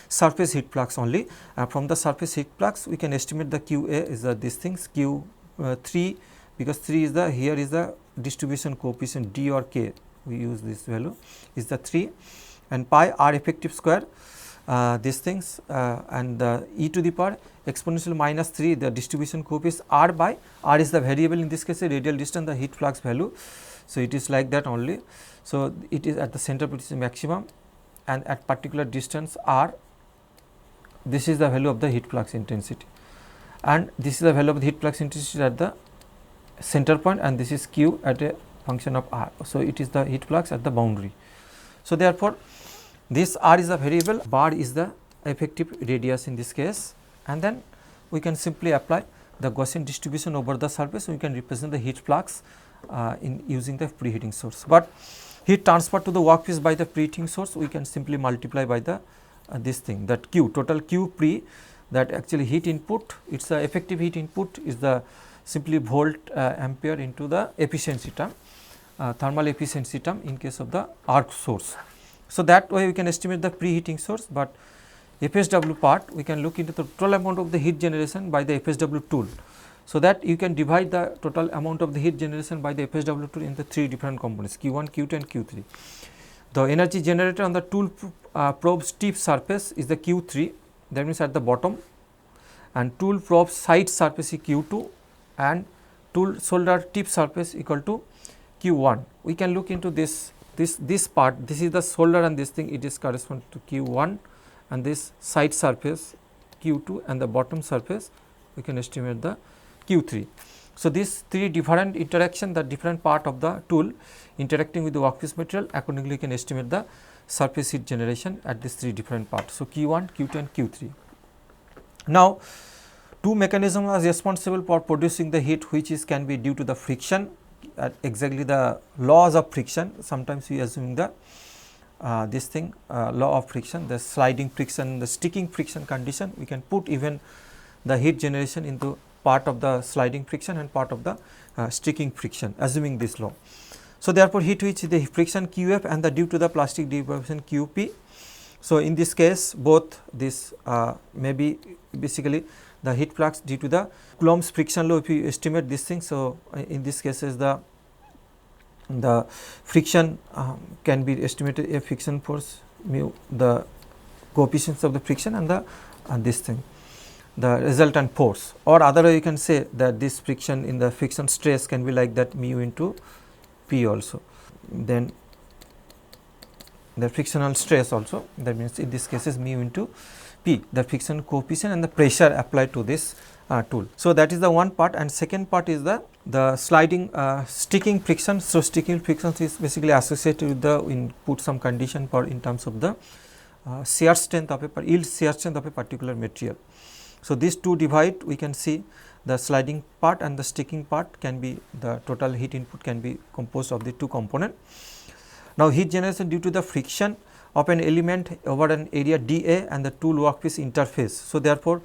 Speaker 1: surface heat flux only. From the surface heat flux we can estimate the QA is this things Q3, because 3 is the, here is the distribution coefficient D or K, we use this value is the 3, and pi R effective square these things and e to the power exponential minus 3, the distribution coefficient R by R is the variable, in this case a radial distance, the heat flux value. So, it is like that only. So, it is at the center which is maximum, and at particular distance R, this is the value of the heat flux intensity, and this is the value of the heat flux intensity at the center point, and this is Q at a function of R. So, it is the heat flux at the boundary. So, therefore, this R is the variable, bar is the effective radius in this case, and then we can simply apply the Gaussian distribution over the surface. We can represent the heat flux in using the preheating source, but heat transfer to the workpiece by the preheating source we can simply multiply by the this thing, that Q total Q pre, that actually heat input, it is the effective heat input is the simply volt ampere into the efficiency term, thermal efficiency term in case of the arc source. So, that way we can estimate the preheating source, but FSW part we can look into the total amount of the heat generation by the FSW tool. So, that you can divide the total amount of the heat generation by the FSW tool into 3 different components Q1, Q2 and Q3. The energy generated on the tool probe's tip surface is the Q3, that means at the bottom, and tool probe's side surface is Q2, and tool solder tip surface equal to Q1. We can look into this part, this is the solder and this thing, it is correspond to Q1, and this side surface Q2 and the bottom surface we can estimate the Q3. So, these 3 different interaction, the different part of the tool interacting with the workpiece material, accordingly we can estimate the surface heat generation at these 3 different parts. So, Q1, Q2 and Q3. Now, 2 mechanisms are responsible for producing the heat, which is can be due to the friction, exactly the laws of friction. Sometimes we assume the this thing law of friction, the sliding friction, the sticking friction condition, we can put even the heat generation into part of the sliding friction and part of the sticking friction, assuming this law. So, therefore, heat which is the friction QF and the due to the plastic deformation QP. So, in this case both this may be basically the heat flux due to the Coulomb's friction law, if you estimate this thing. So, in this cases the friction can be estimated a friction force mu, the coefficients of the friction and the this thing, the resultant force, or other way you can say that this friction in the friction stress can be like that mu into P also. Then the frictional stress also, that means in this case is mu into P, the friction coefficient and the pressure applied to this tool. So, that is the one part, and second part is the sliding sticking friction. So, sticking friction is basically associated with the put some condition for in terms of the shear strength of a yield shear strength of a particular material. So, these two divide, we can see the sliding part and the sticking part can be the total heat input can be composed of the two component. Now, heat generation due to the friction of an element over an area dA and the tool workpiece interface. So, therefore,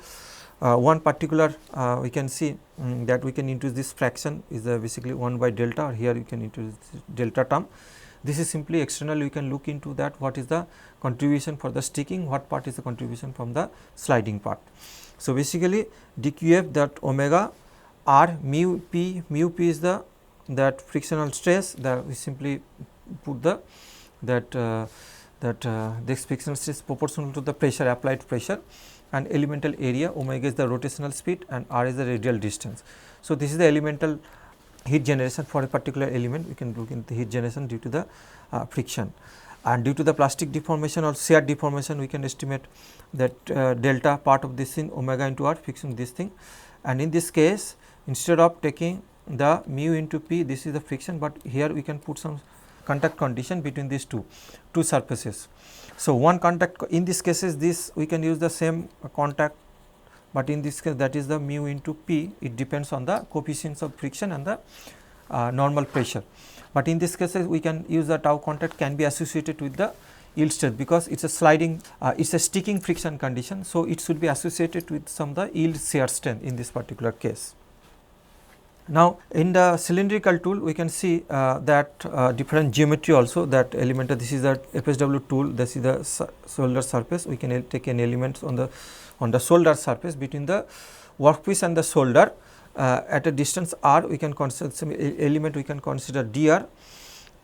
Speaker 1: one particular we can see that we can introduce this fraction is basically 1 by delta, or here you can introduce delta term. This is simply external, you can look into that what is the contribution for the sticking, what part is the contribution from the sliding part. So, basically dqf that omega r mu p is the that frictional stress, that we simply put the this frictional stress proportional to the pressure, applied pressure, and elemental area, omega is the rotational speed and r is the radial distance. So, this is the elemental heat generation for a particular element. We can look into heat generation due to the friction, and due to the plastic deformation or shear deformation, we can estimate that delta part of this in omega into r fixing this thing. And in this case, instead of taking the mu into p, this is the friction, but here we can put some contact condition between these two surfaces. So, one contact in this cases, this we can use the same contact, but in this case that is the mu into p, it depends on the coefficients of friction and the normal pressure. But in this cases we can use the tau contact can be associated with the yield strength, because it is a sliding it is a sticking friction condition. So, it should be associated with some the yield shear strength in this particular case. Now, in the cylindrical tool we can see that different geometry also, that element, this is the FSW tool, this is the shoulder surface. We can take an element on the shoulder surface between the workpiece and the shoulder at a distance r. We can consider some element, we can consider dr,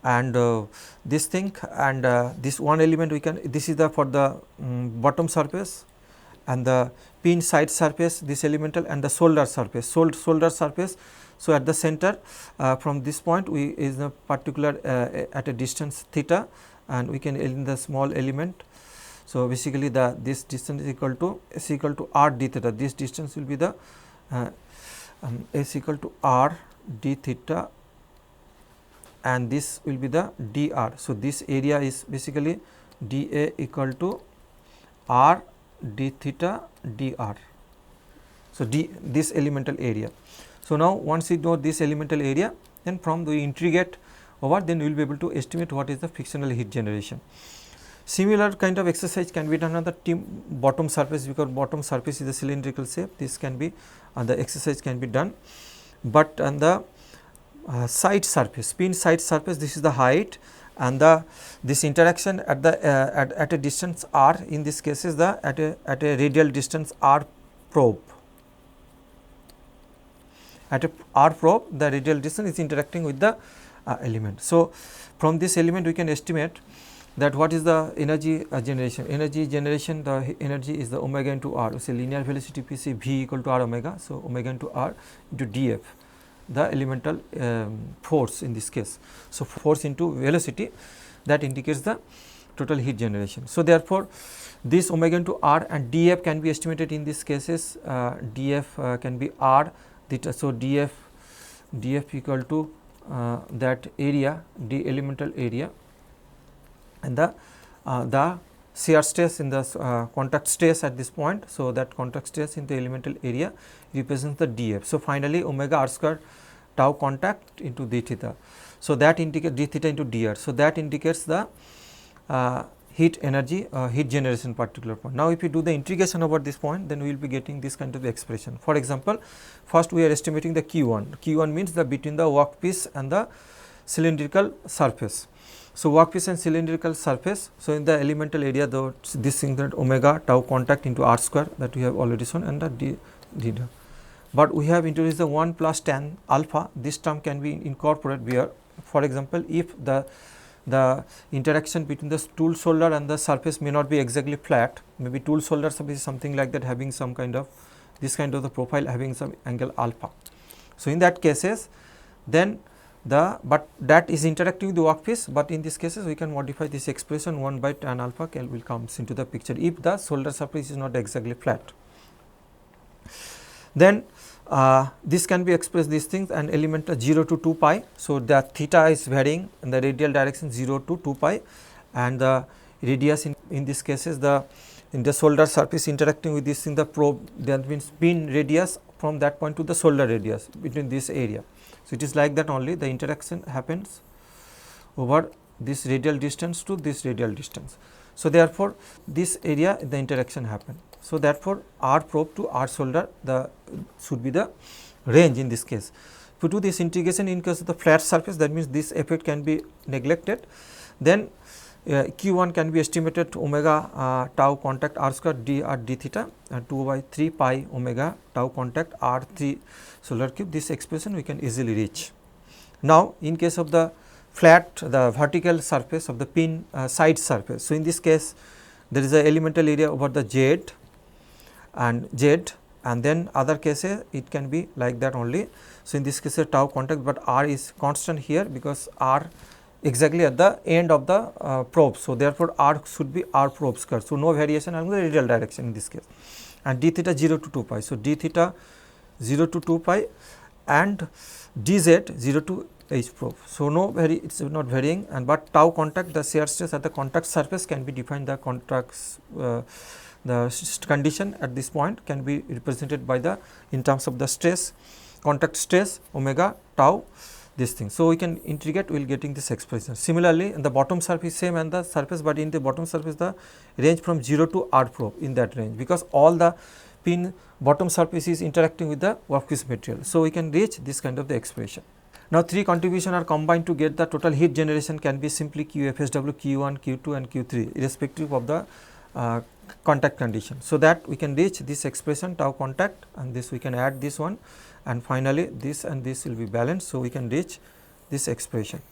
Speaker 1: and this thing, and this one element we can, this is the for the bottom surface, and the pin side surface, this elemental, and the shoulder surface, shoulder surface. So, at the center from this point we is a particular at a distance theta, and we can in the small element. So, basically this distance is equal to r d theta, this distance will be the is equal to r d theta, and this will be the dr. So, this area is basically dA equal to r d theta dr. So, this elemental area. So, now once you know this elemental area, then from the integrate over, then we will be able to estimate what is the frictional heat generation. Similar kind of exercise can be done on the bottom surface, because bottom surface is a cylindrical shape. This can be the exercise can be done, but on the side surface, pin side surface, this is the height, and this interaction at the at a distance r, in this case is the at a radial distance r probe. At a r probe, the radial distance is interacting with the element. So, from this element we can estimate that what is the energy generation. Energy generation, the energy is the omega into r. So, linear velocity Pc v equal to r omega. So, omega into r into df, the elemental force in this case. So, force into velocity, that indicates the total heat generation. So, therefore, this omega into r and df can be estimated in these cases. Df can be r theta. So, df equal to that area, d elemental area, and the shear stress in the contact stress at this point. So, that contact stress in the elemental area represents the df. So, finally, omega r square tau contact into d theta. So, that indicates d theta into dr. So, that indicates the heat energy, heat generation particular point. Now, if you do the integration over this point, then we will be getting this kind of expression. For example, first we are estimating the Q1. Q1 means the between the workpiece and the cylindrical surface. So, workpiece and cylindrical surface. So, in the elemental area, this thing, that omega tau contact into r square, that we have already shown, and the d. But we have introduced the 1 plus tan alpha. This term can be incorporated where, for example, if the interaction between the tool shoulder and the surface may not be exactly flat, maybe tool shoulder surface is something like that, having some kind of this kind of the profile having some angle alpha. So, in that cases, then but that is interacting with the workpiece, but in these cases we can modify this expression 1 by tan alpha will comes into the picture if the solder surface is not exactly flat. Then this can be expressed these things and element 0 to 2 pi. So, the theta is varying in the radial direction 0 to 2 pi, and the radius in this cases in the solder surface interacting with this in the probe, that means pin radius from that point to the solder radius between this area. So, it is like that only the interaction happens over this radial distance to this radial distance. So, therefore, this area the interaction happen. So, therefore, R probe to R solder should be the range in this case. If you do this integration in case of the flat surface, that means this effect can be neglected. Then Q1 can be estimated to omega tau contact R square d r d theta and 2 by 3 pi omega tau contact R 3 solar cube. This expression we can easily reach. Now, in case of the flat, the vertical surface of the pin side surface. So, in this case there is a elemental area over the Z and then other cases it can be like that only. So, in this case tau contact, but R is constant here because R exactly at the end of the probe. So, therefore, R should be R probe square. So, no variation along the radial direction in this case, and d theta 0 to 2 pi. So, d theta 0 to 2 pi and dz 0 to H probe. So, it is not varying, and but tau contact, the shear stress at the contact surface can be defined, the contacts condition at this point can be represented by the in terms of the stress, contact stress omega tau this thing. So, we can integrate, we will getting this expression. Similarly, in the bottom surface same and the surface, but in the bottom surface the range from 0 to R probe in that range, because all the pin bottom surface is interacting with the workpiece material. So, we can reach this kind of the expression. Now, 3 contributions are combined to get the total heat generation can be simply QFSW, Q1, Q2 and Q3 irrespective of the contact condition. So, that we can reach this expression tau contact, and this we can add this one, and finally, this and this will be balanced. So, we can reach this expression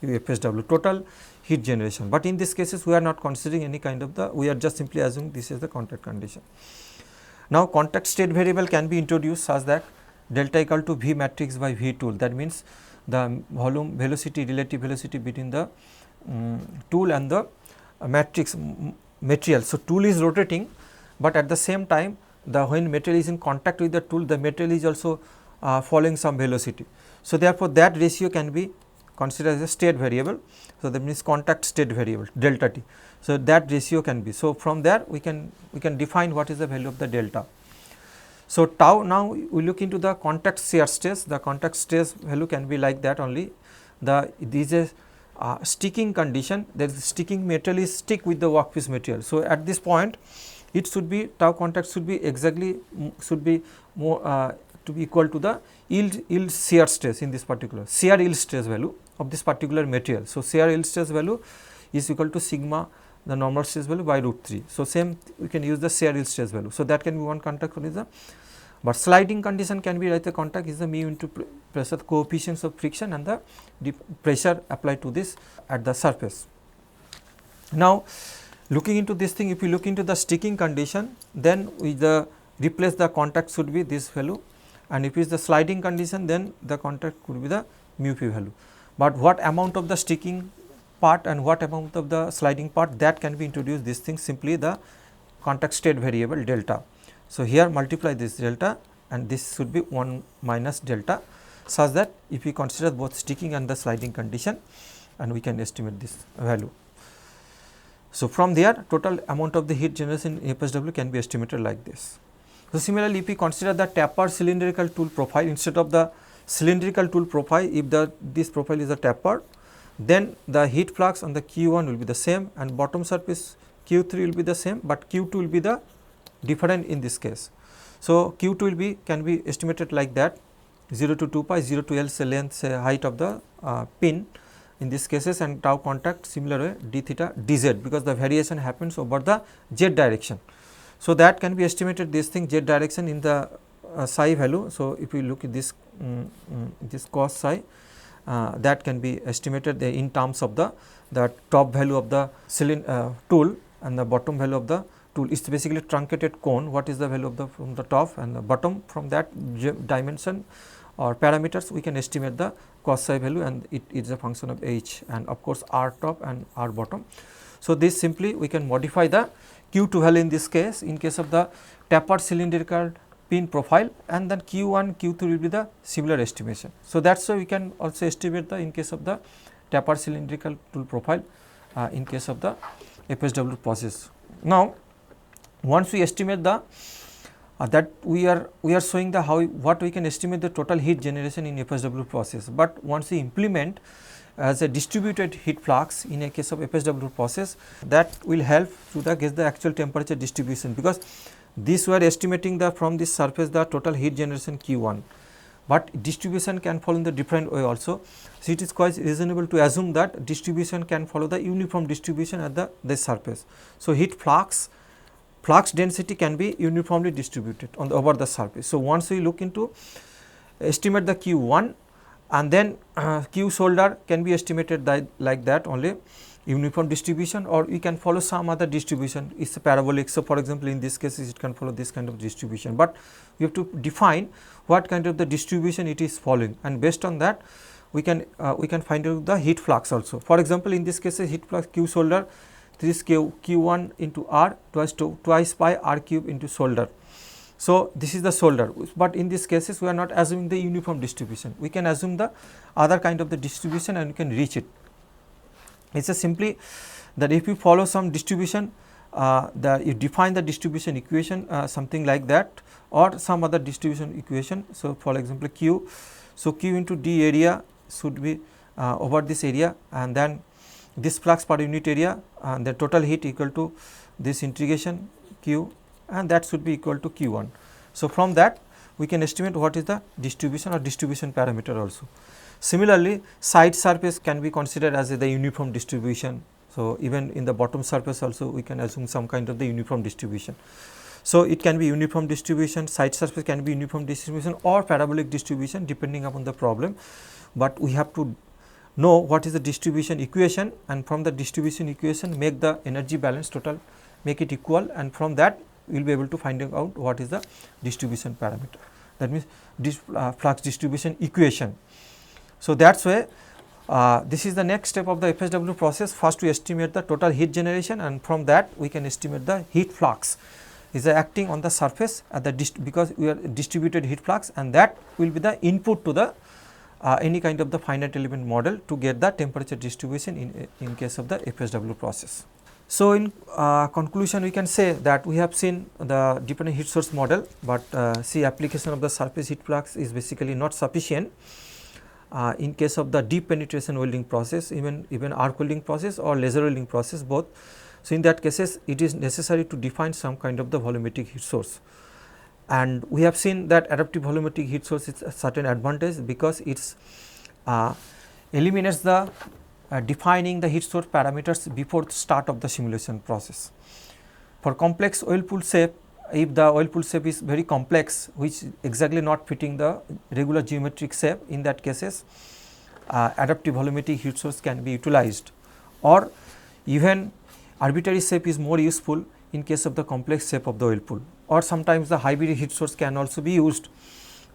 Speaker 1: QFSW total heat generation, but in these cases we are not considering any kind of we are just simply assuming this is the contact condition. Now, contact state variable can be introduced such that delta equal to V matrix by V tool, that means the volume velocity, relative velocity between the tool and the matrix material. So, tool is rotating, but at the same time when material is in contact with the tool, the material is also following some velocity. So, therefore, that ratio can be considered as a state variable. So, that means contact state variable delta t. So, that ratio can be. So, from there we can define what is the value of the delta. So, tau, now we look into the contact shear stress. The contact stress value can be like that only. This is a sticking condition, there is sticking material is stick with the workpiece material. So, at this point it should be tau contact should be exactly more to be equal to the yield shear stress in this particular shear yield stress value of this particular material. So, shear yield stress value is equal to sigma the normal stress value by root 3. So, same we can use the shear yield stress value. So, that can be one contact is but sliding condition can be like the contact is the mu into pressure coefficients of friction and the pressure applied to this at the surface. Now, looking into this thing, if we look into the sticking condition, then we replace the contact should be this value, and if it is the sliding condition, then the contact could be the mu p value. But what amount of the sticking part and what amount of the sliding part, that can be introduced this thing simply the contact state variable delta. So, here multiply this delta and this should be 1 minus delta, such that if we consider both sticking and the sliding condition, and we can estimate this value. So, from there total amount of the heat generation in FSW can be estimated like this. So, similarly, if we consider the taper cylindrical tool profile instead of the cylindrical tool profile, if this profile is a taper, then the heat flux on the Q1 will be the same and bottom surface Q3 will be the same, but Q2 will be the different in this case. So, Q2 will be can be estimated like that 0 to 2 pi, 0 to L say length say height of the pin in these cases, and tau contact similar way d theta dz, because the variation happens over the z direction. So, that can be estimated this thing z direction in the psi value. So, if we look at this this cos psi, that can be estimated in terms of the top value of the tool and the bottom value of the tool. It is basically truncated cone, what is the value of the from the top and the bottom, from that dimension or parameters, we can estimate the cos psi value, and it is a function of h, and of course r top and r bottom. So, this simply we can modify the Q2 value in this case, in case of the tapered cylindrical pin profile, and then Q1, Q2 will be the similar estimation. So, that is why we can also estimate the in case of the tapered cylindrical tool profile in case of the FSW process. Now, once we estimate the that we are showing the what we can estimate the total heat generation in FSW process, but once we implement as a distributed heat flux in a case of FSW process, that will help to get the actual temperature distribution, because this we are estimating the from this surface the total heat generation Q1, but distribution can fall in the different way also. So, it is quite reasonable to assume that distribution can follow the uniform distribution at the surface. So, heat flux density can be uniformly distributed on the over the surface. So, once we look into estimate the Q1, and then Q shoulder can be estimated like that only uniform distribution, or we can follow some other distribution, it is a parabolic. So, for example, in this case it can follow this kind of distribution, but we have to define what kind of the distribution it is following, and based on that we can find out the heat flux also. For example, in this case heat flux Q shoulder, this is Q1 into R twice pi R cube into shoulder. So, this is the shoulder, but in these cases we are not assuming the uniform distribution, we can assume the other kind of the distribution and we can reach it. It is simply that if you follow some distribution, you define the distribution equation something like that, or some other distribution equation. So, for example, Q, so Q into D area should be over this area, and then this flux per unit area, and the total heat equal to this integration Q, and that should be equal to Q1. So, from that we can estimate what is the distribution or distribution parameter also. Similarly, side surface can be considered as the uniform distribution. So, even in the bottom surface also we can assume some kind of the uniform distribution. So, it can be uniform distribution, side surface can be uniform distribution or parabolic distribution depending upon the problem, but we have to know what is the distribution equation, and from the distribution equation make the energy balance total, make it equal, and from that we will be able to find out what is the distribution parameter, that means this flux distribution equation. So, that is why this is the next step of the FSW process. First we estimate the total heat generation, and from that we can estimate the heat flux is acting on the surface at the because we are distributed heat flux, and that will be the input to the any kind of the finite element model to get the temperature distribution in case of the FSW process. So, in conclusion we can say that we have seen the dependent heat source model, but see application of the surface heat flux is basically not sufficient in case of the deep penetration welding process, even arc welding process or laser welding process both. So, in that cases it is necessary to define some kind of the volumetric heat source, and we have seen that adaptive volumetric heat source is a certain advantage because it eliminates the defining the heat source parameters before the start of the simulation process. For complex oil pool shape, if the oil pool shape is very complex, which exactly not fitting the regular geometric shape, in that cases adaptive volumetric heat source can be utilized, or even arbitrary shape is more useful in case of the complex shape of the oil pool, or sometimes the hybrid heat source can also be used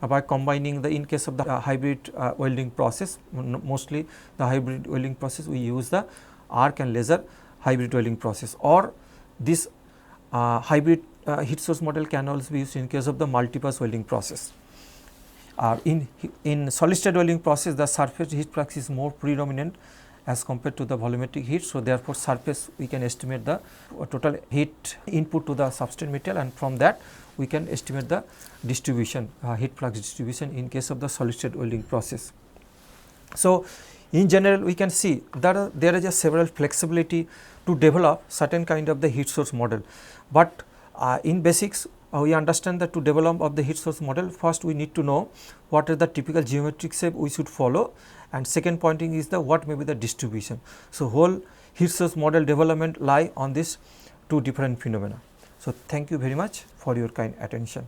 Speaker 1: by combining the in case of the hybrid welding process. Mostly the hybrid welding process we use the arc and laser hybrid welding process, or this hybrid heat source model can also be used in case of the multipass welding process. In solid state welding process, the surface heat flux is more predominant as compared to the volumetric heat. So, therefore, surface we can estimate the total heat input to the substrate material, and from that we can estimate the distribution heat flux distribution in case of the solid state welding process. So, in general we can see that there is a several flexibility to develop certain kind of the heat source model, but in basics we understand that to develop of the heat source model, first we need to know what are the typical geometric shape we should follow, and second pointing is the what may be the distribution. So, whole heat source model development lie on these two different phenomena. So, thank you very much for your kind attention.